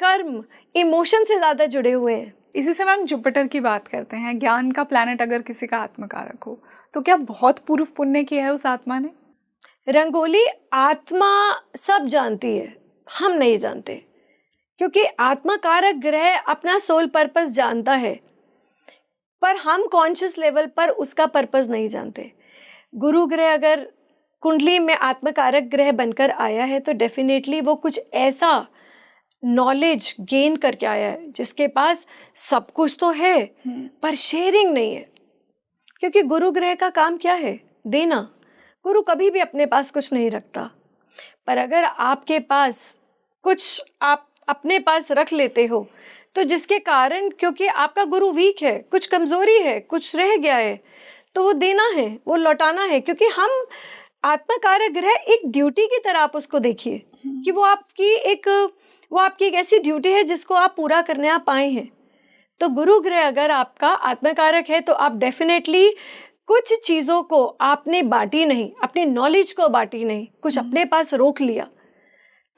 कर्म इमोशन से ज़्यादा जुड़े हुए हैं। इसी से मैम जुपिटर की बात करते हैं, ज्ञान का प्लैनेट अगर किसी का आत्मकारक हो तो क्या बहुत पूर्व पुण्य किया है उस आत्मा ने? रंगोली, आत्मा सब जानती है, हम नहीं जानते, क्योंकि आत्मकारक ग्रह अपना सोल पर्पस जानता है, पर हम कॉन्शियस लेवल पर उसका पर्पस नहीं जानते। गुरु ग्रह अगर कुंडली में आत्मकारक ग्रह बनकर आया है तो डेफिनेटली वो कुछ ऐसा नॉलेज गेन करके आया है जिसके पास सब कुछ तो है पर शेयरिंग नहीं है। क्योंकि गुरु ग्रह का काम क्या है? देना। गुरु कभी भी अपने पास कुछ नहीं रखता, पर अगर आपके पास कुछ आप अपने पास रख लेते हो तो जिसके कारण, क्योंकि आपका गुरु वीक है, कुछ कमजोरी है, कुछ रह गया है, तो वो देना है, वो लौटाना है। क्योंकि हम आत्मकारक ग्रह एक ड्यूटी की तरह आप उसको देखिए कि वो आपकी एक ऐसी ड्यूटी है जिसको आप पूरा करने आप आए हैं। तो गुरु ग्रह अगर आपका आत्मकारक है तो आप डेफिनेटली कुछ चीज़ों को आपने बांटी नहीं, अपनी नॉलेज को बांटी नहीं, कुछ अपने पास रोक लिया।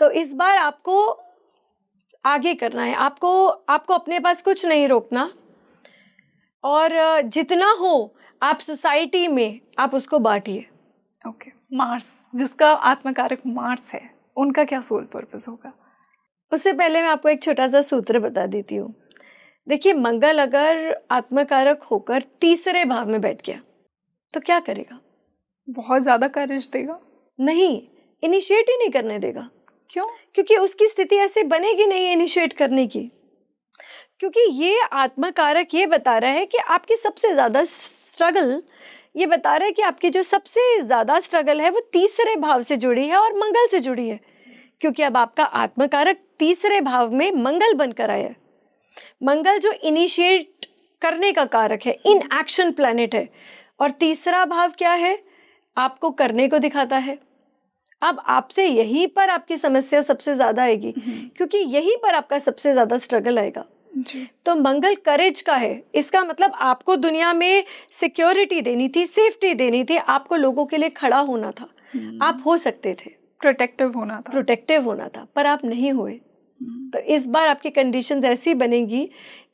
तो इस बार आपको आगे करना है, आपको अपने पास कुछ नहीं रोकना, और जितना हो आप सोसाइटी में आप उसको बांटिए। ओके। मार्स, जिसका आत्मकारक मार्स है, उनका क्या सोल पर्पस होगा? उससे पहले मैं आपको एक छोटा सा सूत्र बता देती हूँ। देखिए, मंगल अगर आत्मकारक होकर तीसरे भाव में बैठ गया तो क्या करेगा? बहुत ज्यादा करेज देगा? नहीं, इनिशिएट ही नहीं करने देगा। क्यों? क्योंकि उसकी स्थिति ऐसे बनेगी नहीं इनिशिएट करने की। क्योंकि ये आत्मकारक ये बता रहा है कि आपकी सबसे ज्यादा स्ट्रगल, ये बता रहा है कि आपकी जो सबसे ज्यादा स्ट्रगल है वो तीसरे भाव से जुड़ी है और मंगल से जुड़ी है। क्योंकि अब आपका आत्मकारक तीसरे भाव में मंगल बनकर आया है। मंगल जो इनिशिएट करने का कारक है, इन एक्शन प्लैनेट है, और तीसरा भाव क्या है? आपको करने को दिखाता है। अब आपसे यहीं पर आपकी समस्या सबसे ज्यादा आएगी, क्योंकि यहीं पर आपका सबसे ज्यादा स्ट्रगल आएगा। तो मंगल करेज का है, इसका मतलब आपको दुनिया में सिक्योरिटी देनी थी, सेफ्टी देनी थी, आपको लोगों के लिए खड़ा होना था, आप हो सकते थे, प्रोटेक्टिव होना था, पर आप नहीं हुए। तो इस बार आपकी कंडीशंस ऐसी बनेगी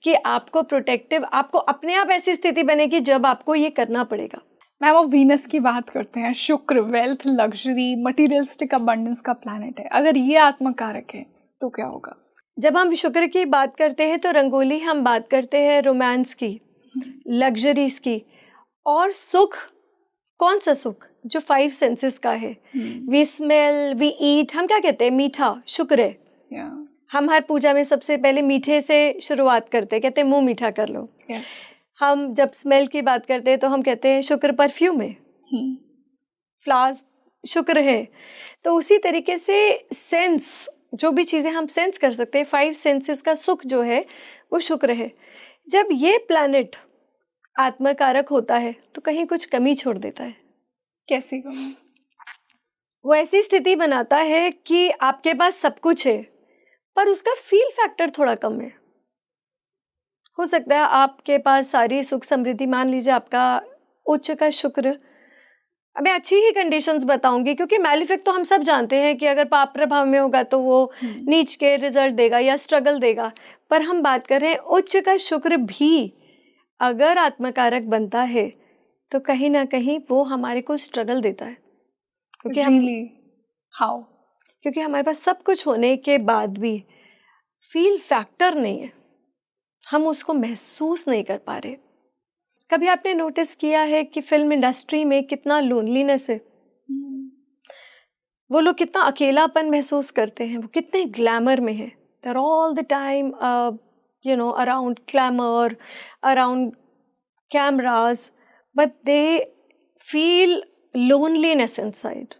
कि आपको प्रोटेक्टिव, आपको अपने आप ऐसी स्थिति बनेगी जब आपको ये करना पड़ेगा। मैम, अब वीनस की बात करते हैं। शुक्र वेल्थ, लग्जरी, मटीरियलिस्टिक अबंडेंस का प्लैनेट है। अगर ये आत्मकारक है तो क्या होगा? जब हम शुक्र की बात करते हैं तो रंगोली, हम बात करते हैं रोमांस की, लग्जरीज की, और सुख। कौन सा सुख? जो 5 सेंसेस का है। वी स्मेल, वी ईट, हम क्या कहते हैं? मीठा, शुक्र है। हम हर पूजा में सबसे पहले मीठे से शुरुआत करते हैं, कहते हैं मुंह मीठा कर लो। हम जब स्मेल की बात करते हैं तो हम कहते हैं शुक्र परफ्यूम है, फ्लावर्स शुक्र है। तो उसी तरीके से सेंस, जो भी चीज़ें हम सेंस कर सकते हैं, 5 सेंसेस का सुख जो है वो शुक्र है। जब ये प्लैनेट आत्मकारक होता है तो कहीं कुछ कमी छोड़ देता है। कैसी कमी? वो ऐसी स्थिति बनाता है कि आपके पास सब कुछ है पर उसका फील फैक्टर थोड़ा कम है। हो सकता है आपके पास सारी सुख समृद्धि, मान लीजिए आपका उच्च का शुक्र, अब मैं अच्छी ही कंडीशंस बताऊंगी क्योंकि मैलिफिक तो हम सब जानते हैं कि अगर पाप प्रभाव में होगा तो वो नीच के रिजल्ट देगा या स्ट्रगल देगा, पर हम बात कर रहे हैं उच्च का शुक्र भी अगर आत्मकारक बनता है तो कहीं ना कहीं वो हमारे को स्ट्रगल देता है, क्योंकि क्योंकि हमारे पास सब कुछ होने के बाद भी फील फैक्टर नहीं है, हम उसको महसूस नहीं कर पा रहे। कभी आपने नोटिस किया है कि फिल्म इंडस्ट्री में कितना लोनलीनेस है, वो लोग कितना अकेलापन महसूस करते हैं, वो कितने ग्लैमर में है, they are all the time around glamour, around cameras, but they feel loneliness inside.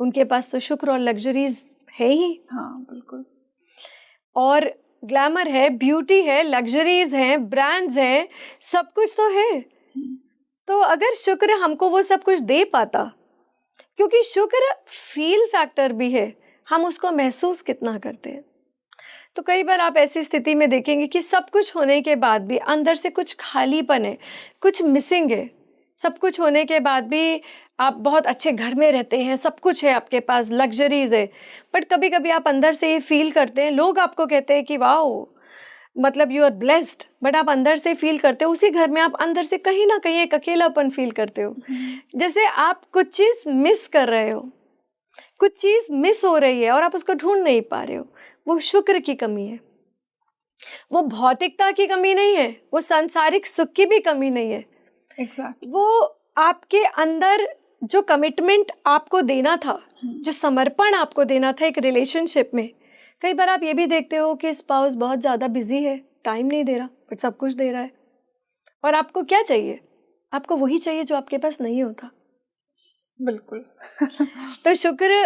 उनके पास तो शुक्र और लग्जरीज है ही, हाँ बिल्कुल, और ग्लैमर है, ब्यूटी है, लग्जरीज हैं, ब्रांड्स हैं, सब कुछ तो है। तो अगर शुक्र हमको वो सब कुछ दे पाता, क्योंकि शुक्र फील फैक्टर भी है, हम उसको महसूस कितना करते हैं। तो कई बार आप ऐसी स्थिति में देखेंगे कि सब कुछ होने के बाद भी अंदर से कुछ खालीपन है, कुछ मिसिंग है। सब कुछ होने के बाद भी आप बहुत अच्छे घर में रहते हैं, सब कुछ है आपके पास, लग्जरीज है, बट कभी कभी आप अंदर से ये फील करते हैं, लोग आपको कहते हैं कि वाओ मतलब यू आर ब्लेस्ड, बट आप अंदर से फील करते हो उसी घर में आप अंदर से कहीं ना कहीं एक अकेलापन फील करते हो, जैसे आप कुछ चीज़ मिस कर रहे हो, कुछ चीज़ मिस हो रही है और आप उसको ढूंढ नहीं पा रहे हो। वो शुक्र की कमी है, वो भौतिकता की कमी नहीं है, वो सांसारिक सुख की भी कमी नहीं है। Exactly. वो आपके अंदर जो कमिटमेंट आपको देना था, जो समर्पण आपको देना था एक रिलेशनशिप में। कई बार आप ये भी देखते हो कि स्पाउस बहुत ज़्यादा बिजी है, टाइम नहीं दे रहा, बट सब कुछ दे रहा है, और आपको क्या चाहिए? आपको वही चाहिए जो आपके पास नहीं होता। बिल्कुल। तो शुक्र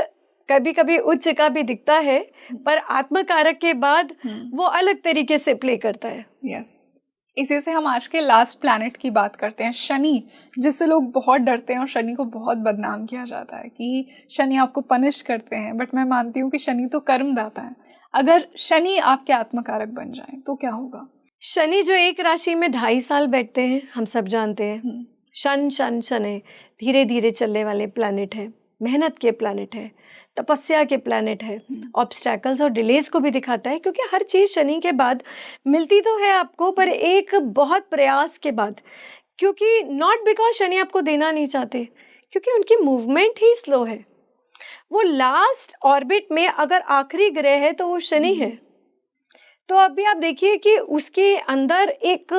कभी कभी उच्च का भी दिखता है, पर आत्मकारक के बाद वो अलग तरीके से प्ले करता है। यस, इसी से हम आज के लास्ट प्लैनेट की बात करते हैं, शनि, जिससे लोग बहुत डरते हैं और शनि को बहुत बदनाम किया जाता है कि शनि आपको पनिश करते हैं, बट मैं मानती हूँ कि शनि तो कर्मदाता है। अगर शनि आपके आत्मकारक बन जाए तो क्या होगा? शनि जो एक राशि में 2.5 साल बैठते हैं, हम सब जानते हैं। शन शन शनि धीरे धीरे चलने वाले प्लैनेट है, मेहनत के प्लैनेट है, तपस्या के प्लैनेट है, ऑब्स्टैकल्स और डिलेज को भी दिखाता है, क्योंकि हर चीज़ शनि के बाद मिलती तो है आपको, पर एक बहुत प्रयास के बाद, क्योंकि नॉट बिकॉज शनि आपको देना नहीं चाहते, क्योंकि उनकी मूवमेंट ही स्लो है। वो लास्ट ऑर्बिट में अगर आखिरी ग्रह है तो वो शनि है। तो अभी आप देखिए कि उसके अंदर एक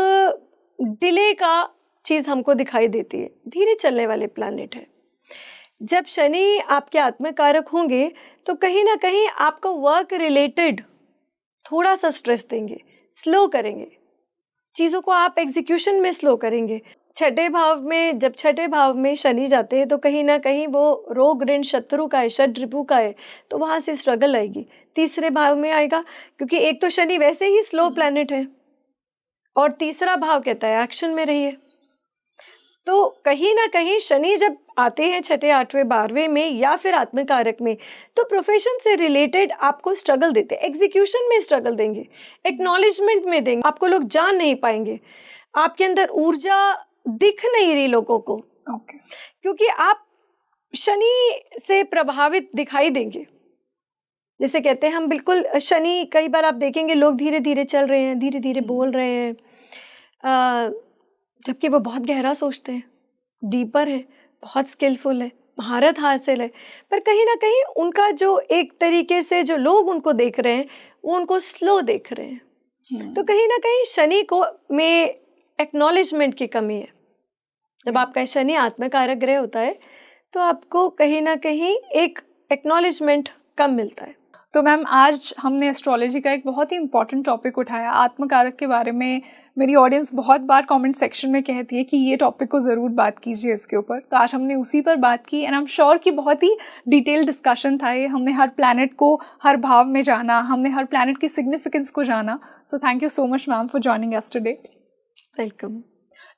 डिले का चीज़ हमको दिखाई देती है, धीरे चलने वाले प्लैनेट है। जब शनि आपके आत्मकारक होंगे तो कहीं ना कहीं आपको वर्क रिलेटेड थोड़ा सा स्ट्रेस देंगे, स्लो करेंगे चीज़ों को, आप एग्जीक्यूशन में स्लो करेंगे। छठे भाव में, जब छठे भाव में शनि जाते हैं तो कहीं ना कहीं वो रोग ऋण शत्रु का है, षड रिपु का है, तो वहाँ से स्ट्रगल आएगी। तीसरे भाव में आएगा, क्योंकि एक तो शनि वैसे ही स्लो प्लैनेट है और तीसरा भाव कहता है एक्शन में रहिए। तो कहीं ना कहीं शनि जब आते हैं छठे, आठवें, 12वें में या फिर आत्मकारक में, तो प्रोफेशन से रिलेटेड आपको स्ट्रगल देते हैं, एग्जीक्यूशन में स्ट्रगल देंगे, एक्नॉलेजमेंट में देंगे, आपको लोग जान नहीं पाएंगे, आपके अंदर ऊर्जा दिख नहीं रही लोगों को, क्योंकि आप शनि से प्रभावित दिखाई देंगे। जैसे कहते हैं हम बिल्कुल शनि, कई बार आप देखेंगे लोग धीरे धीरे चल रहे हैं, धीरे धीरे बोल रहे हैं, जबकि वो बहुत गहरा सोचते हैं, डीपर है, बहुत स्किलफुल है, महारत हासिल है, पर कहीं ना कहीं उनका जो एक तरीके से जो लोग उनको देख रहे हैं वो उनको स्लो देख रहे हैं। तो कहीं ना कहीं शनि को में एक्नॉलेजमेंट की कमी है। जब आपका शनि आत्मकारक ग्रह होता है तो आपको कहीं ना कहीं एक एक्नॉलेजमेंट कम मिलता है। तो मैम, आज हमने एस्ट्रोलॉजी का एक बहुत ही इंपॉर्टेंट टॉपिक उठाया, आत्मकारक के बारे में। मेरी ऑडियंस बहुत बार कमेंट सेक्शन में कहती है कि ये टॉपिक को ज़रूर बात कीजिए इसके ऊपर, तो आज हमने उसी पर बात की एंड आई एम श्योर कि बहुत ही डिटेल डिस्कशन था ये। हमने हर प्लैनेट को, हर भाव में जाना, हमने हर प्लैनेट की सिग्निफिकेंस को जाना। So thank you so much ma'am for joining us today. Welcome.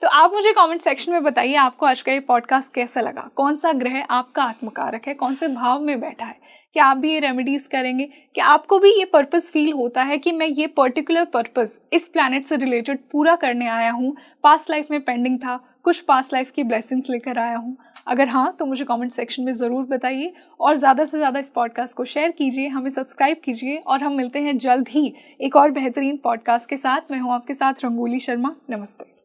तो आप मुझे कमेंट सेक्शन में बताइए आपको आज का ये पॉडकास्ट कैसा लगा, कौन सा ग्रह आपका आत्मकारक है, कौन से भाव में बैठा है, क्या आप भी ये रेमेडीज करेंगे, क्या आपको भी ये पर्पस फील होता है कि मैं ये पर्टिकुलर पर्पस इस प्लैनेट से रिलेटेड पूरा करने आया हूँ, पास्ट लाइफ में पेंडिंग था, कुछ पास्ट लाइफ की ब्लेसिंग्स लेकर आया हूँ। अगर हाँ तो मुझे कमेंट सेक्शन में ज़रूर बताइए और ज़्यादा से ज़्यादा इस पॉडकास्ट को शेयर कीजिए, हमें सब्सक्राइब कीजिए और हम मिलते हैं जल्द ही एक और बेहतरीन पॉडकास्ट के साथ। मैं हूँ आपके साथ रंगोली शर्मा। नमस्ते।